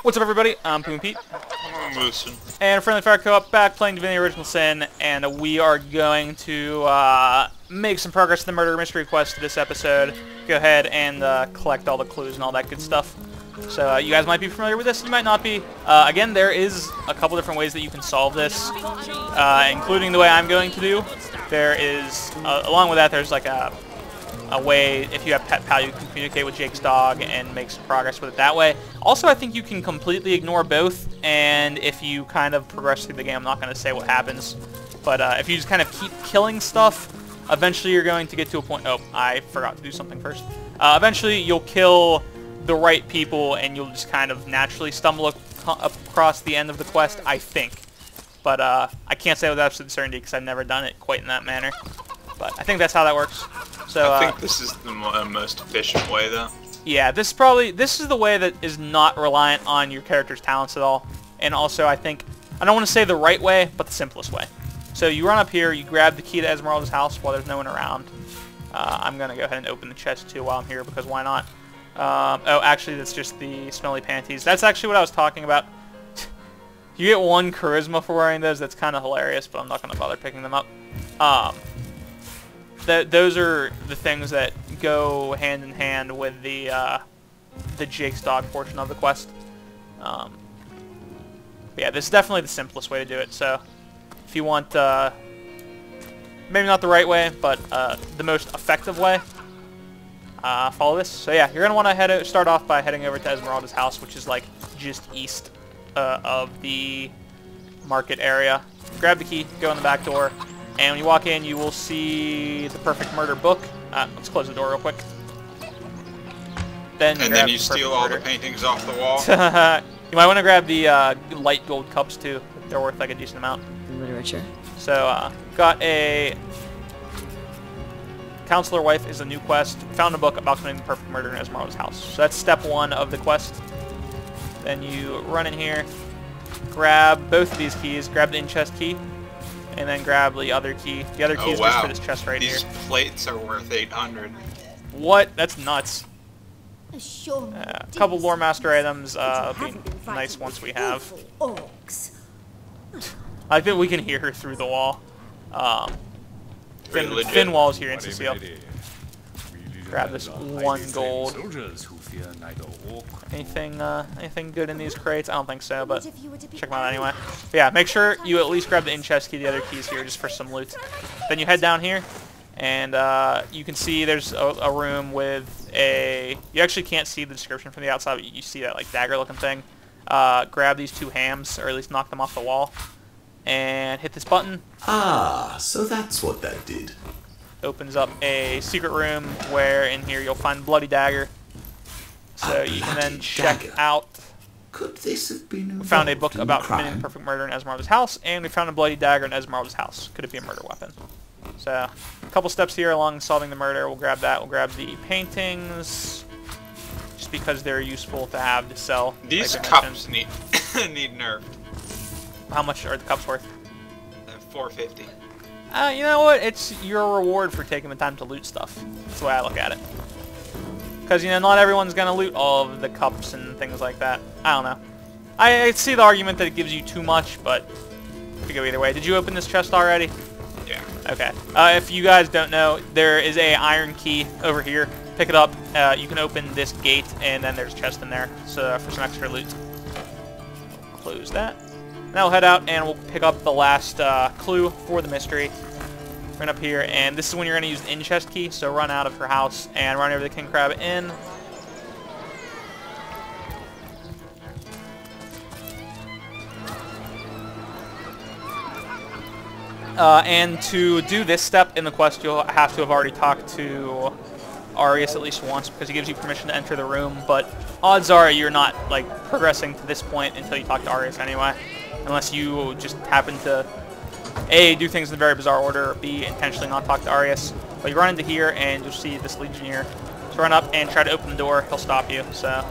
What's up, everybody? I'm Poon Pete. I'm Wilson. And Friendly Fire Co-op back playing Divinity Original Sin, and we are going to make some progress in the murder mystery quest this episode. Go ahead and collect all the clues and all that good stuff. So you guys might be familiar with this, you might not be. Again, there is a couple different ways that you can solve this, including the way I'm going to do. There is, along with that, there's like a way, if you have Pet Pal, you can communicate with Jake's dog and make some progress with it that way. Also, I think you can completely ignore both, and if you kind of progress through the game, I'm not going to say what happens, but if you just kind of keep killing stuff, eventually you're going to get to a point... Oh, I forgot to do something first. Eventually, you'll kill the right people, and you'll just kind of naturally stumble across the end of the quest, I think. But I can't say with absolute certainty because I've never done it quite in that manner. But I think that's how that works. So I think this is the most efficient way, though. Yeah, this is the way that is not reliant on your character's talents at all. And also, I think, I don't want to say the right way, but the simplest way. So you run up here, you grab the key to Esmeralda's house while there's no one around. I'm going to go ahead and open the chest too while I'm here, because why not? Oh, actually, that's just the smelly panties. That's actually what I was talking about. You get 1 charisma for wearing those. That's kind of hilarious, but I'm not going to bother picking them up. Those are the things that go hand in hand with the Jake's dog portion of the quest. Yeah, this is definitely the simplest way to do it. So, if you want, maybe not the right way, but the most effective way, follow this. So yeah, you're gonna want to start off by heading over to Esmeralda's house, which is like just east of the market area. Grab the key, go in the back door. And when you walk in, you will see the Perfect Murder book. Let's close the door real quick. Then you steal all the paintings off the wall. You might want to grab the light gold cups too. They're worth like a decent amount. Literature. So, got a Counselor Wife is a new quest. Found a book about committing the perfect murder in Esmeralda's house. So that's step 1 of the quest. Then you run in here, grab both of these keys, grab the in-chest key, and then grab the other key. The other key is just for this chest right here. These plates are worth 800. What? That's nuts. A couple lore master items be nice once we have. I think we can hear her through the wall. Thin walls here in Cecile. Grab this 1 gold. Anything good in these crates? I don't think so, but check them out anyway. But yeah, make sure you at least grab the in-chest key, the other keys here, just for some loot. Then you head down here, and you can see there's a room with a... You actually can't see the description from the outside, but you see that like dagger-looking thing. Grab these 2 hams, or at least knock them off the wall, and hit this button. Ah, so that's what that did. Opens up a secret room where in here you'll find Bloody Dagger. So you can then check out. Could this have been? We found a book about committing perfect murder in Esmeralda's house, and we found a Bloody Dagger in Esmeralda's house. Could it be a murder weapon? So, a couple steps here along solving the murder. We'll grab that. We'll grab the paintings, just because they're useful to have to sell. These cups need nerfed. How much are the cups worth? $4.50. You know what? It's your reward for taking the time to loot stuff. That's the way I look at it. Because, you know, not everyone's going to loot all of the cups and things like that. I don't know. I see the argument that it gives you too much, but it could go either way. Did you open this chest already? Yeah. Okay. If you guys don't know, there is a iron key over here. Pick it up. You can open this gate, and then there's a chest in there so for some extra loot. Close that. Now we'll head out and we'll pick up the last clue for the mystery. Run up here, and this is when you're going to use the in-chest key, so run out of her house and run over to the King Crab Inn. And to do this step in the quest, you'll have to have already talked to Arius at least once, because he gives you permission to enter the room, but odds are you're not like progressing to this point until you talk to Arius anyway. Unless you just happen to, A, do things in a very bizarre order, or B, intentionally not talk to Arius. But you run into here, and you'll see this Legionnaire. So run up and try to open the door. He'll stop you, so...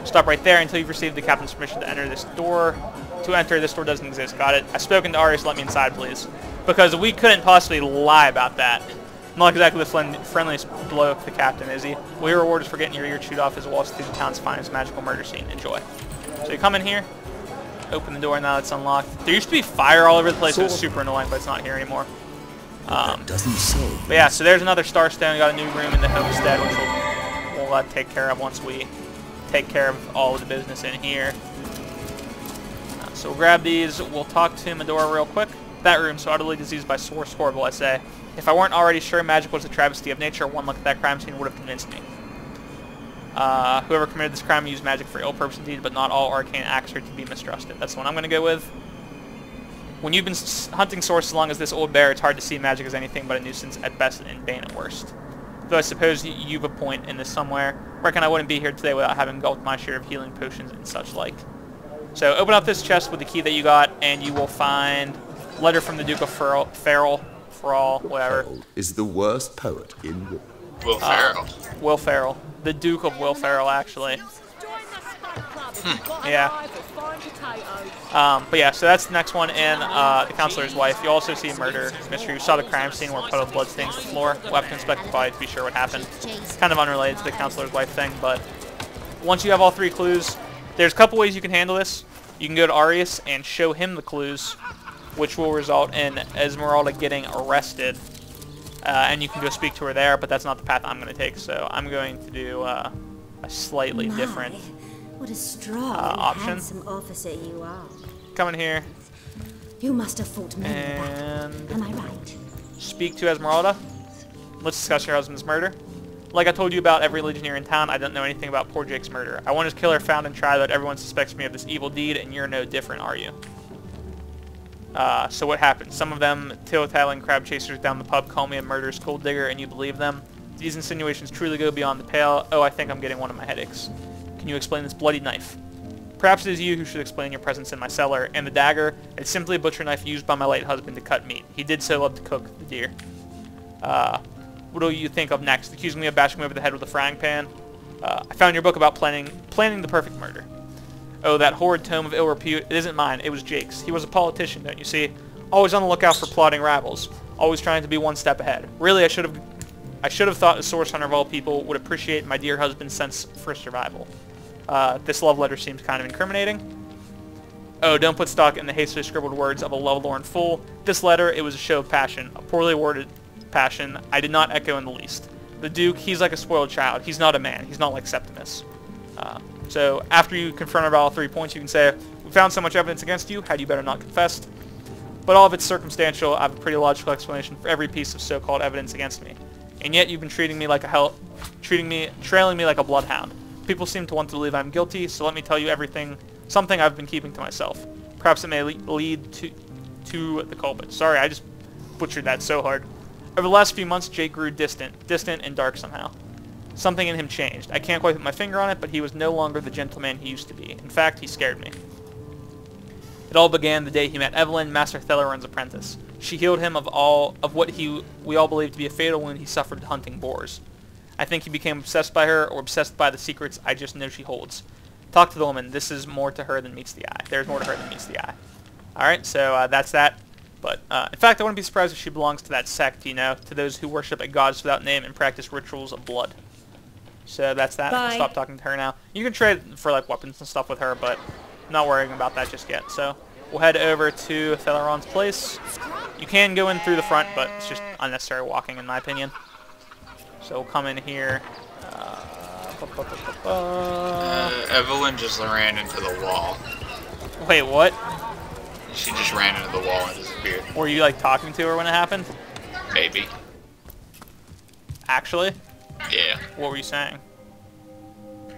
Stop right there until you've received the captain's permission to enter this door. To enter, this door doesn't exist. Got it? I've spoken to Arius, let me inside, please. Because we couldn't possibly lie about that. Not exactly the friendliest bloke, the captain, is he? Well, your reward is for getting your ear chewed off as well as through the town's finest magical murder scene. Enjoy. So you come in here, open the door, now it's unlocked. There used to be fire all over the place. It was super annoying, but it's not here anymore. Doesn't say. But yeah, so there's another Starstone. We got a new room in the homestead, which we'll take care of once we take care of all of the business in here. So we'll grab these. We'll talk to Medora real quick. That room, so utterly diseased by source, horrible, I say. If I weren't already sure magic was a travesty of nature, one look at that crime scene would have convinced me. Whoever committed this crime used magic for ill purpose indeed, but not all arcane acts are to be mistrusted. That's the one I'm going to go with. When you've been hunting source as long as this old bear, it's hard to see magic as anything but a nuisance at best and bane at worst. Though I suppose you've a point in this somewhere. Reckon I wouldn't be here today without having gulped my share of healing potions and such like. So open up this chest with the key that you got, and you will find letter from the Duke of Farrell, whatever. Is the worst poet in war. Will Ferrell. Will Ferrell. The Duke of Will Ferrell, actually. Yeah. But yeah, so that's the next one, and the counselor's wife. You also see a murder mystery. You saw the crime scene where a puddle of blood stains the floor. We'll have to inspect the body to be sure what happened. Kind of unrelated to the counselor's wife thing, but once you have all three clues, there's a couple ways you can handle this. You can go to Arius and show him the clues, which will result in Esmeralda getting arrested. And you can go speak to her there, but that's not the path I'm going to take, so I'm going to do a slightly different what a strong option. handsome officer you are. Come in here. You must have fought many and Am I right? Speak to Esmeralda. Let's discuss your husband's murder. Like I told you about every legionnaire in town, I don't know anything about poor Jake's murder. I want his killer found and tried, but everyone suspects me of this evil deed, and you're no different, are you? So what happened? Some of them tail-tattling crab chasers down the pub call me a murderous gold digger, and you believe them? These insinuations truly go beyond the pale. Oh, I think I'm getting one of my headaches. Can you explain this bloody knife? Perhaps it is you who should explain your presence in my cellar, and the dagger. It's simply a butcher knife used by my late husband to cut meat. He did so love to cook the deer. What do you think of next? Accusing me of bashing me over the head with a frying pan? I found your book about planning the perfect murder. Oh, that horrid tome of ill repute. It isn't mine. It was Jake's. He was a politician, don't you see? Always on the lookout for plotting rivals. Always trying to be one step ahead. Really, I should have thought a source hunter of all people would appreciate my dear husband's sense for survival. This love letter seems kind of incriminating. Oh, don't put stock in the hastily scribbled words of a lovelorn fool. This letter, it was a show of passion. A poorly worded passion I did not echo in the least. The Duke, he's like a spoiled child. He's not a man. He's not like Septimus. So after you confront about all 3 points, you can say, we found so much evidence against you, had you better not confessed? But all of it's circumstantial. I have a pretty logical explanation for every piece of so-called evidence against me. And yet you've been trailing me like a bloodhound. People seem to want to believe I'm guilty, so let me tell you something I've been keeping to myself. Perhaps it may lead to the culprit. Sorry, I just butchered that so hard. Over the last few months, Jake grew distant and dark somehow. Something in him changed. I can't quite put my finger on it, but he was no longer the gentleman he used to be. In fact, he scared me. It all began the day he met Evelyn, Master Theleron's apprentice. She healed him of what we all believed to be a fatal wound he suffered hunting boars. I think he became obsessed by her, or obsessed by the secrets I just know she holds. Talk to the woman. This is more to her than meets the eye. There's more to her than meets the eye. Alright, so that's that. But, in fact, I wouldn't be surprised if she belongs to that sect, you know, to those who worship a gods without name and practice rituals of blood. So that's that. Bye. Stop talking to her now. You can trade for, like, weapons and stuff with her, but I'm not worrying about that just yet. So we'll head over to Theleron's place. You can go in through the front, but it's just unnecessary walking, in my opinion. So we'll come in here. Evelyn just ran into the wall. Wait, what? She just ran into the wall and disappeared. Were you, like, talking to her when it happened? Maybe. Actually? Yeah. What were you saying?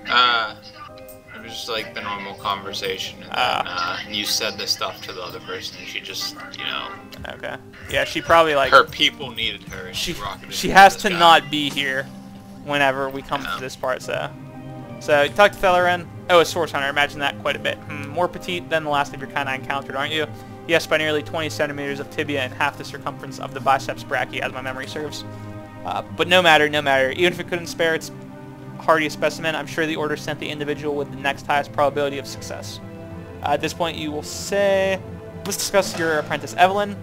It was just like the normal conversation, and then you said this stuff to the other person, and she just, you know. Okay. Yeah, she probably, like... Her people needed her, and she rocketed. She has to not be here whenever we come to this part, so... So, you talk to Theleron. Oh, a source hunter. Imagine that quite a bit. More petite than the last of your kind I encountered, aren't you? Yes, by nearly 20 centimeters of tibia and half the circumference of the biceps brachii, as my memory serves. But no matter. Even if it couldn't spare its hardiest specimen, I'm sure the order sent the individual with the next highest probability of success. At this point, you will say, let's discuss your apprentice, Evelyn.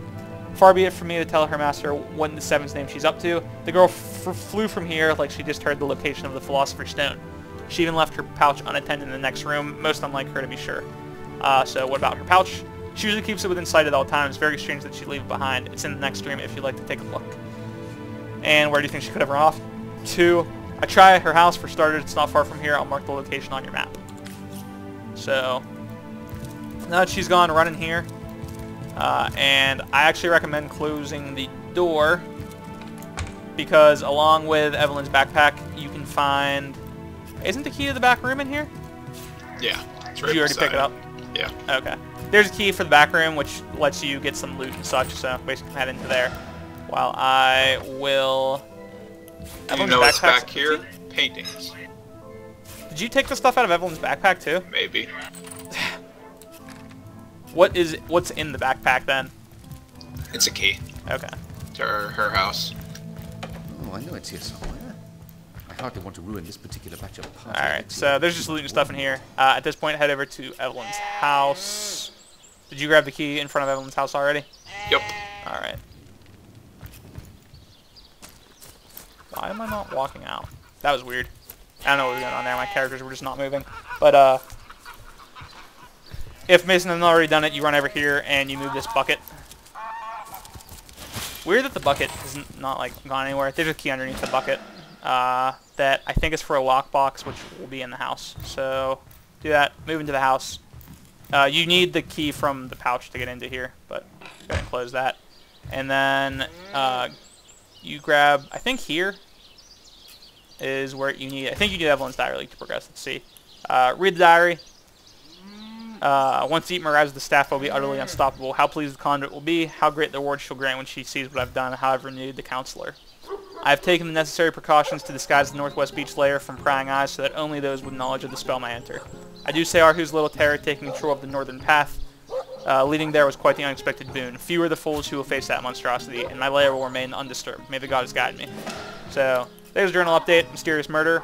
Far be it from me to tell her master what in the seven's name she's up to. The girl flew from here like she just heard the location of the Philosopher's Stone. She even left her pouch unattended in the next room, most unlike her to be sure. So what about her pouch? She usually keeps it within sight at all times. Very strange that she'd leave it behind. It's in the next room if you'd like to take a look. And where do you think she could have run off? 2. I try her house for starters. It's not far from here. I'll mark the location on your map. So now that she's gone, run in here. And I actually recommend closing the door because along with Evelyn's backpack, you can find... Isn't the key to the back room in here? Yeah. It's right Did you already pick it up? Yeah. Okay. There's a key for the back room, which lets you get some loot and such, so basically head into there. While I will... You know what's back here? Paintings. Did you take the stuff out of Evelyn's backpack, too? Maybe. What's in the backpack, then? It's a key. Okay. To her house. Oh, I know it's here somewhere. I hardly want to ruin this particular batch of party. Alright, so there's just loot and stuff in here. At this point, head over to Evelyn's house. Did you grab the key in front of Evelyn's house already? Yep. Alright. Why am I not walking out? That was weird. I don't know what was going on there. My characters were just not moving. But, if Mason hasn't already done it, you run over here and you move this bucket. Weird that the bucket is not, like, gone anywhere. There's a key underneath the bucket. That I think is for a lockbox, which will be in the house. So, do that. Move into the house. You need the key from the pouch to get into here, but go ahead and close that. And then, you grab, I think here is where you need, I think you need Evelyn's diary to progress. Let's see. Read the diary. Once Eatma arrives, the staff will be utterly unstoppable. How pleased the conduit will be. How great the reward she'll grant when she sees what I've done. How I've renewed the counselor. I have taken the necessary precautions to disguise the Northwest Beach lair from prying eyes so that only those with knowledge of the spell may enter. I do say Arhu's little terror taking control of the northern path. Leading there was quite the unexpected boon. Few are the fools who will face that monstrosity, and my lair will remain undisturbed. May the goddess guide me. So, there's a journal update. Mysterious murder.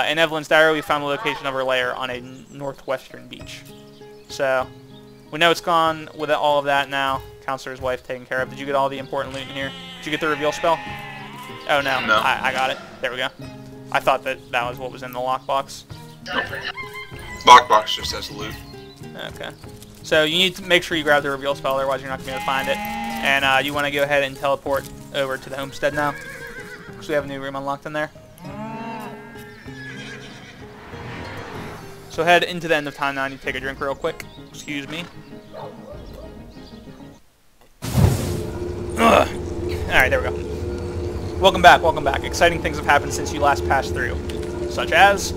In Evelyn's diary, we found the location of her lair on a northwestern beach. So, we know it's gone with all of that now. Counselor's wife taken care of. Did you get all the important loot in here? Did you get the reveal spell? Oh, no. No. I got it. There we go. I thought that was what was in the lockbox. Lockbox just says loot. Okay. So you need to make sure you grab the reveal spell, otherwise you're not going to be able to find it. And you want to go ahead and teleport over to the homestead now. Because we have a new room unlocked in there. So head into the end of time now. I need to take a drink real quick. Excuse me. Alright, there we go. Welcome back, welcome back. Exciting things have happened since you last passed through. Such as...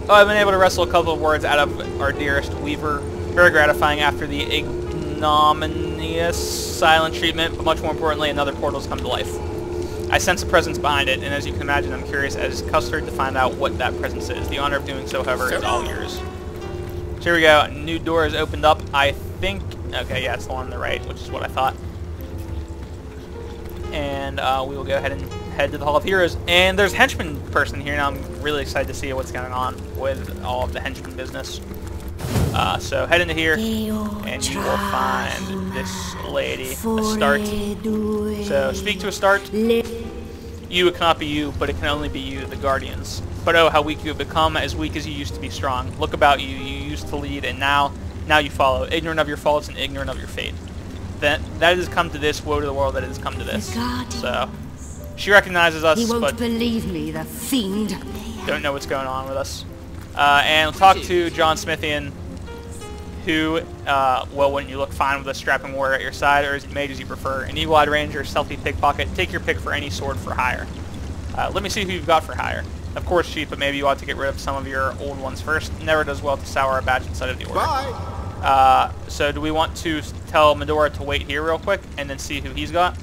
I've been able to wrestle a couple of words out of our dearest Weaver. Very gratifying after the ignominious silent treatment, but much more importantly, another portal's come to life. I sense a presence behind it, and as you can imagine, I'm curious as custard to find out what that presence is. The honor of doing so, however, is all yours. So here we go. A new door has opened up. I think... Okay, yeah, it's the one on the right, which is what I thought. And we will go ahead and head to the Hall of Heroes. And there's a henchman person here now. I'm really excited to see what's going on with all of the henchman business. So head into here, and you will find this lady, Astarte. So speak to Astarte. You, it cannot be you, but it can only be you, the Guardians. But oh, how weak you have become, as weak as you used to be strong. Look about you, you used to lead, and now you follow, ignorant of your faults and ignorant of your fate. That has come to this, woe to the world that has come to this. So, she recognizes us, He won't but believe me, the fiend. don't know what's going on with us. And we'll talk to John Smithian, who, well, wouldn't you look fine with a strapping warrior at your side, or is it mage as you prefer? An eagle-eyed ranger, stealthy pickpocket, take your pick for any sword for hire. Let me see who you've got for hire. Of course, cheap, but maybe you ought to get rid of some of your old ones first. Never does well to sour a batch inside of the order. Bye. So do we want to tell Medora to wait here real quick, and then see who he's got?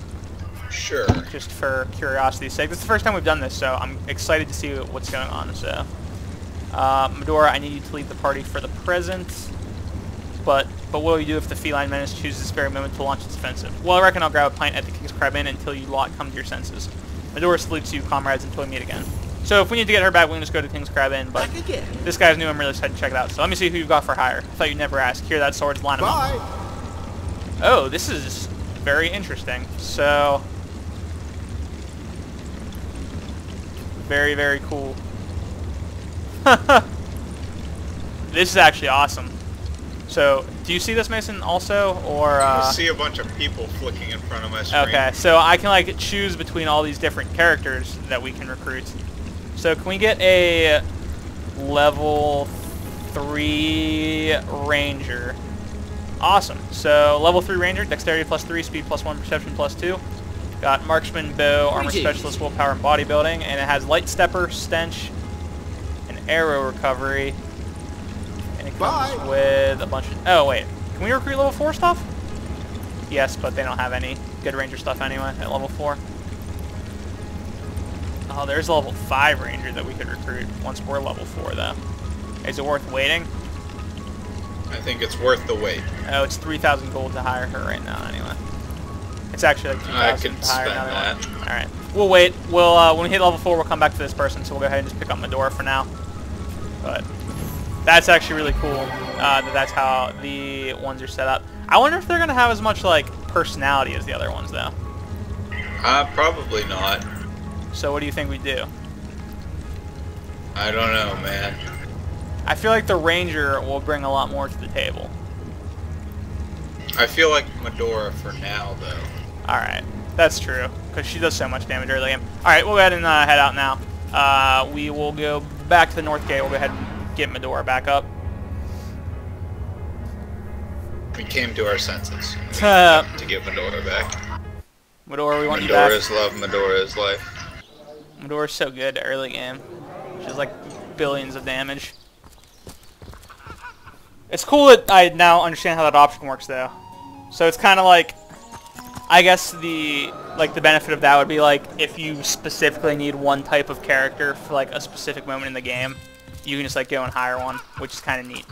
Sure. Just for curiosity's sake. This is the first time we've done this, so I'm excited to see what's going on. So, Medora, I need you to lead the party for the present. But what will you do if the feline menace chooses this very moment to launch its offensive? Well, I reckon I'll grab a pint at the King's Crab Inn until you lot come to your senses. Medora salutes you, comrades, until we meet again. So if we need to get her back, we can just go to King's Crab Inn, but this guy's new. I'm really excited to check it out. So let me see who you've got for hire. I thought you'd never ask. Here, that sword's line him up. Bye. Oh, this is very interesting. So, very, very cool. This is actually awesome. So, do you see this, Mason, also, or? I see a bunch of people flicking in front of my screen. Okay, so I can like choose between all these different characters that we can recruit. So, can we get a level 3 ranger? Awesome. So, level 3 ranger, dexterity +3, speed +1, perception +2. Got marksman, bow, armor specialist, willpower, and bodybuilding, and it has light stepper, stench, and arrow recovery. And it comes with a bunch of... Oh, wait. Can we recruit level 4 stuff? Yes, but they don't have any good ranger stuff anyway at level 4. Oh, there's a level 5 ranger that we could recruit once we're level 4, though. Is it worth waiting? I think it's worth the wait. Oh, it's 3,000 gold to hire her right now, anyway. It's actually like 2,000 to hire another one. Alright. We'll wait. We'll, when we hit level 4, we'll come back to this person, so we'll go ahead and just pick up Medora for now. But that's actually really cool. That's how the ones are set up. I wonder if they're going to have as much, like, personality as the other ones, though. Probably not. So what do you think we do? I don't know, man. I feel like the ranger will bring a lot more to the table. I feel like Medora for now, though. Alright, that's true, because she does so much damage early game. Alright, we'll go ahead and head out now. We will go back to the north gate. We'll go ahead and get Medora back up. We came to our senses. To get Medora back. Medora, we want you back. Medora's love, Medora's life. Medora's so good early game. She's like billions of damage. It's cool that I now understand how that option works, though. So it's kind of like, I guess the benefit of that would be like if you specifically need one type of character for like a specific moment in the game, you can just like go and hire one, which is kind of neat.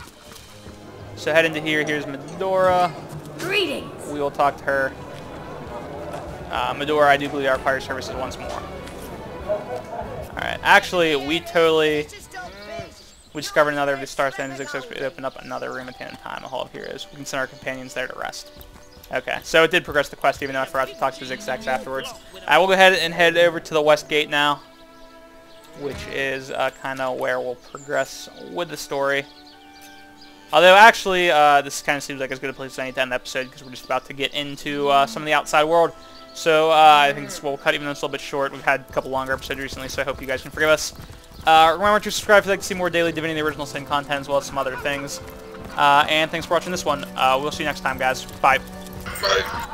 So head into here. Here's Medora. Greetings. We will talk to her. Medora, I do believe our pirate services once more. Alright, actually, we discovered another of the star stands. It opened up another room at the end of time. A hall of heroes. We can send our companions there to rest. Okay, so it did progress the quest, even though I forgot to talk to Zigzags afterwards. I will go ahead and head over to the west gate now, which is kind of where we'll progress with the story. Although, actually, this kind of seems like as good a place as any to end the episode, because we're just about to get into some of the outside world. So, I think this will cut, even though it's a little bit short. We've had a couple longer episodes recently, so I hope you guys can forgive us. Remember to subscribe if you'd like to see more daily Divinity Original Sin content, as well as some other things. And thanks for watching this one. We'll see you next time, guys. Bye. Bye.